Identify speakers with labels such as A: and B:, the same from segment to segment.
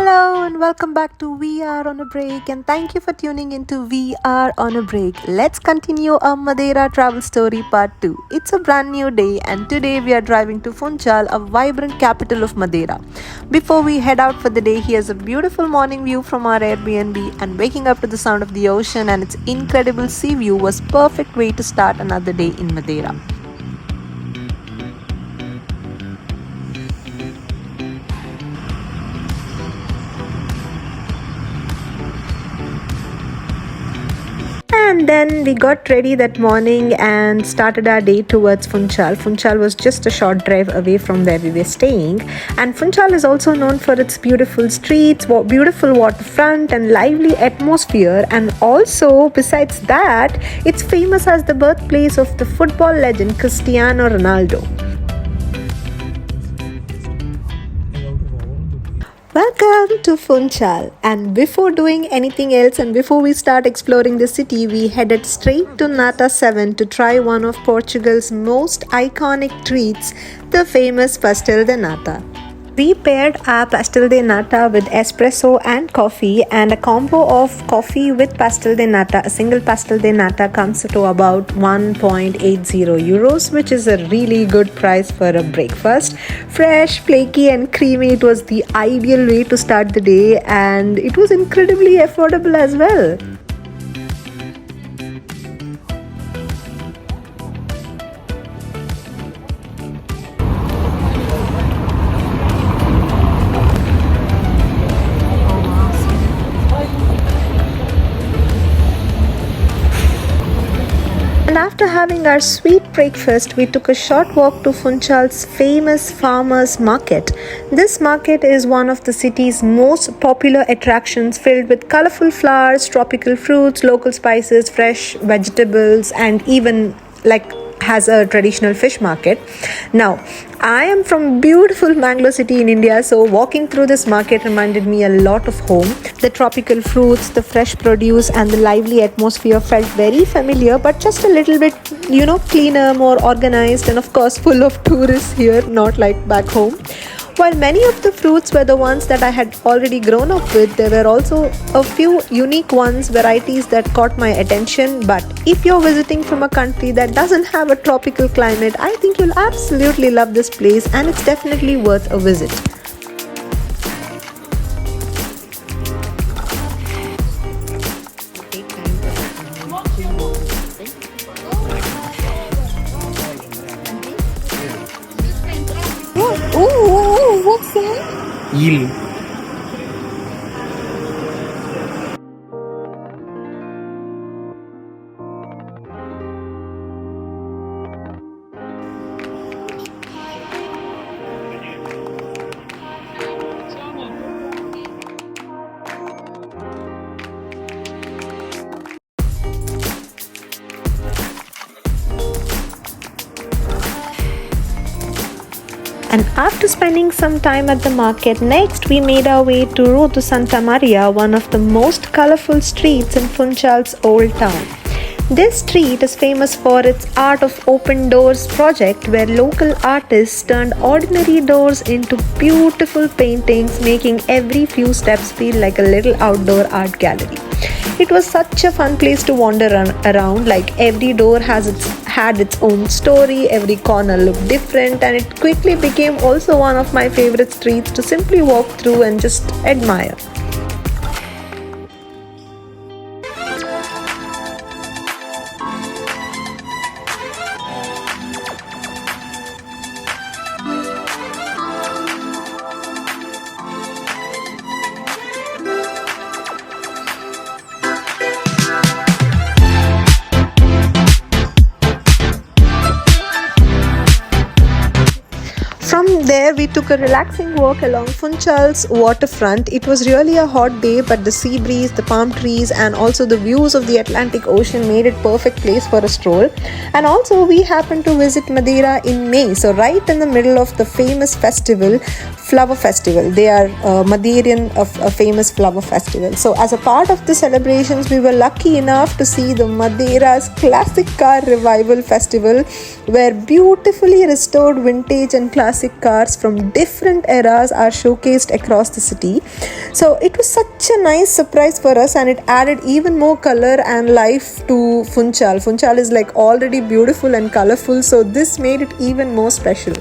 A: Hello and welcome back to We Are on a Break, and thank you for tuning into We Are on a Break. Let's continue our Madeira travel story part 2. It's a brand new day and today we are driving to Funchal, a vibrant capital of Madeira. Before we head out for the day, here's a beautiful morning view from our Airbnb, and waking up to the sound of the ocean and its incredible sea view was perfect way to start another day in Madeira. And then we got ready that morning and started our day towards Funchal. Funchal was just a short drive away from where we were staying. And Funchal is also known for its beautiful streets, beautiful waterfront, and lively atmosphere. And also, besides that, it's famous as the birthplace of the football legend Cristiano Ronaldo. Welcome to Funchal, and before doing anything else and before we start exploring the city, we headed straight to Nata 7 to try one of Portugal's most iconic treats, the famous pastel de nata. We paired our pastel de nata with espresso and coffee, and a combo of coffee with pastel de nata. A single pastel de nata comes to about 1.80 euros, which is a really good price for a breakfast. Fresh, flaky and creamy, it was the ideal way to start the day, and it was incredibly affordable as well. And after having our sweet breakfast, we took a short walk to Funchal's famous farmers market. This market is one of the city's most popular attractions, filled with colorful flowers, tropical fruits, local spices, fresh vegetables, and even has a traditional fish market. Now, I am from beautiful Mangalore city in India, so walking through this market reminded me a lot of home. The tropical fruits, the fresh produce and the lively atmosphere felt very familiar, but just a little bit, cleaner, more organized, and of course full of tourists here, not like back home. While many of the fruits were the ones that I had already grown up with, there were also a few unique varieties that caught my attention. But if you're visiting from a country that doesn't have a tropical climate, I think you'll absolutely love this place, and it's definitely worth a visit. Oh, what's that?
B: Eel.
A: And after spending some time at the market, next we made our way to Ruivo Santa Maria, one of the most colorful streets in Funchal's old town. This street is famous for its Art of Open Doors project, where local artists turned ordinary doors into beautiful paintings, making every few steps feel like a little outdoor art gallery. It was such a fun place to wander around. Like, every door had its own story, every corner looked different, and it quickly became also one of my favorite streets to simply walk through and just admire. From there, we took a relaxing walk along Funchal's waterfront. It was really a hot day, but the sea breeze, the palm trees, and also the views of the Atlantic Ocean made it perfect place for a stroll. And also, we happened to visit Madeira in May, so right in the middle of the famous festival, flower festival. They are Madeiran, a famous flower festival. So as a part of the celebrations, we were lucky enough to see the Madeira's classic car revival festival, where beautifully restored vintage and classic cars from different eras are showcased across the city. So it was such a nice surprise for us, and it added even more color and life to Funchal. Funchal is like already beautiful and colorful, so this made it even more special.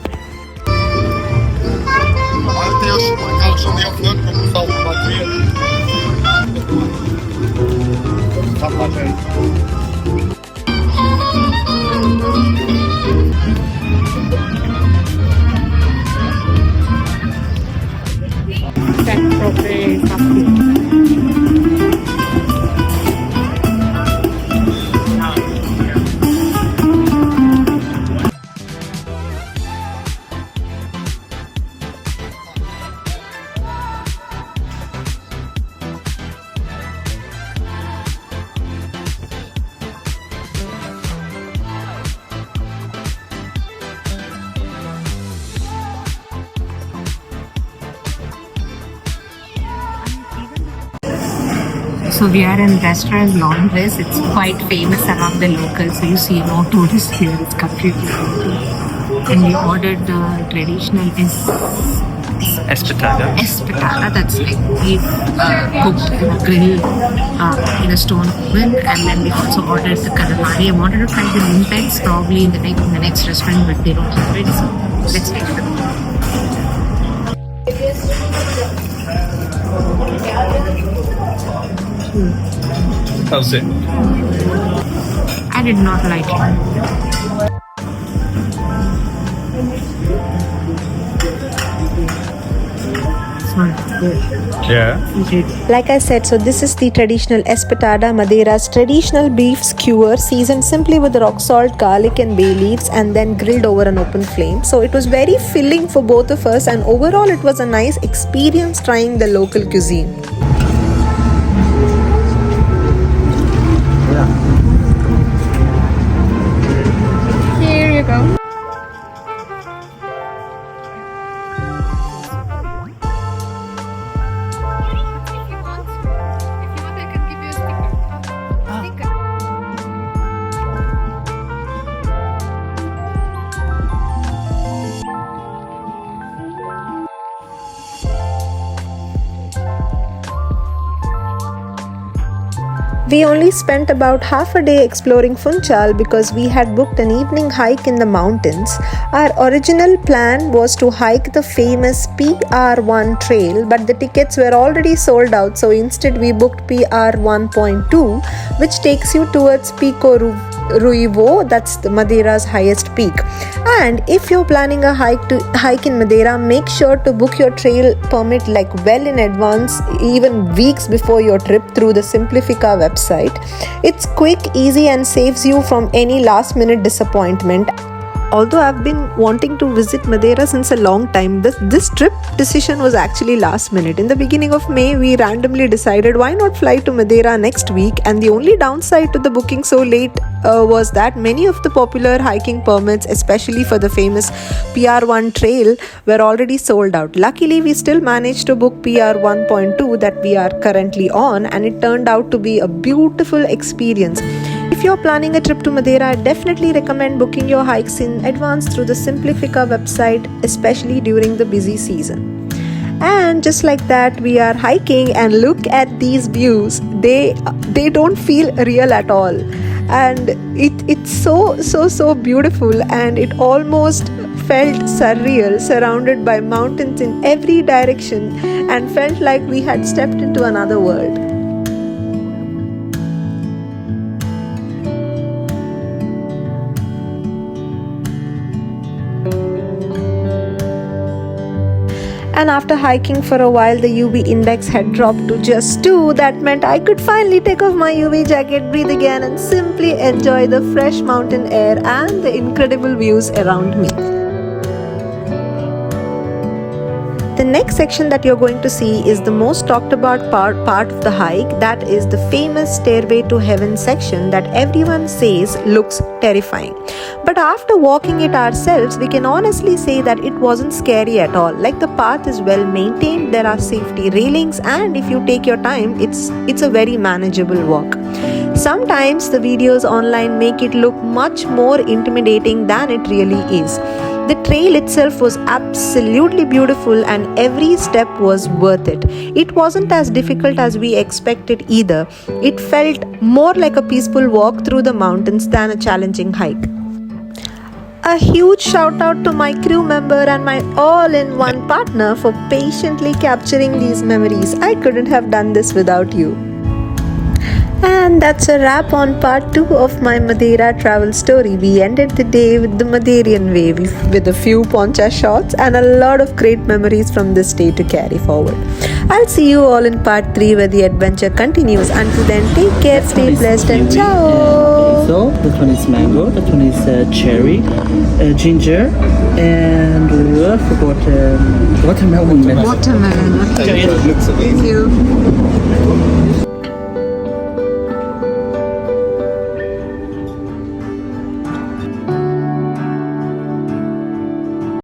B: So we are in restaurant Londres. It's quite famous among the locals. So you see no tourists here. It's completely empty. And we ordered the traditional
C: Espetada.
B: espetada. That's like beef cooked in a grill in a stone oven. And then we also ordered the calamari. I wanted to try the limpets probably in the next restaurant, but they don't have it. So let's take it.
C: How's it?
B: I did not like it.
C: Yeah.
A: Like I said, so this is the traditional espetada, Madeira's traditional beef skewer, seasoned simply with rock salt, garlic and bay leaves, and then grilled over an open flame. So it was very filling for both of us, and overall it was a nice experience trying the local cuisine.
B: Here you go.
A: We only spent about half a day exploring Funchal because we had booked an evening hike in the mountains. Our original plan was to hike the famous PR1 trail, but the tickets were already sold out, so instead we booked PR 1.2, which takes you towards Pico Ruivo, that's the Madeira's highest peak. And if you're planning a hike in Madeira, make sure to book your trail permit like well in advance, even weeks before your trip, through the Simplifica website. It's quick, easy, and saves you from any last minute disappointment. Although I've been wanting to visit Madeira since a long time, this trip decision was actually last minute. In the beginning of May, we randomly decided why not fly to Madeira next week, and the only downside to the booking so late was that many of the popular hiking permits, especially for the famous PR1 trail, were already sold out. Luckily, we still managed to book PR 1.2 that we are currently on, and it turned out to be a beautiful experience. If you're planning a trip to Madeira, I definitely recommend booking your hikes in advance through the Simplifica website, especially during the busy season. And just like that, we are hiking, and look at these views. They don't feel real at all, and it's so beautiful, and it almost felt surreal, surrounded by mountains in every direction, and felt like we had stepped into another world. And after hiking for a while, the UV index had dropped to just 2. That meant I could finally take off my UV jacket, breathe again, and simply enjoy the fresh mountain air and the incredible views around me. The next section that you're going to see is the most talked about part of the hike. That is the famous Stairway to Heaven section that everyone says looks terrifying. But after walking it ourselves, we can honestly say that it wasn't scary at all. Like, the path is well maintained, there are safety railings, and if you take your time, it's a very manageable walk. Sometimes the videos online make it look much more intimidating than it really is. The trail itself was absolutely beautiful and every step was worth it. It wasn't as difficult as we expected either. It felt more like a peaceful walk through the mountains than a challenging hike. A huge shout out to my crew member and my all-in-one partner for patiently capturing these memories. I couldn't have done this without you. And that's a wrap on part 2 of my Madeira travel story. We ended the day with the Madeiran way with a few poncha shots and a lot of great memories from this day to carry forward. I'll see you all in part 3 where the adventure continues. Until then, take care, stay blessed, and ciao!
D: So, that one is mango, that one is cherry, ginger, and I forgot watermelon.
B: Watermelon. Okay. Thank you.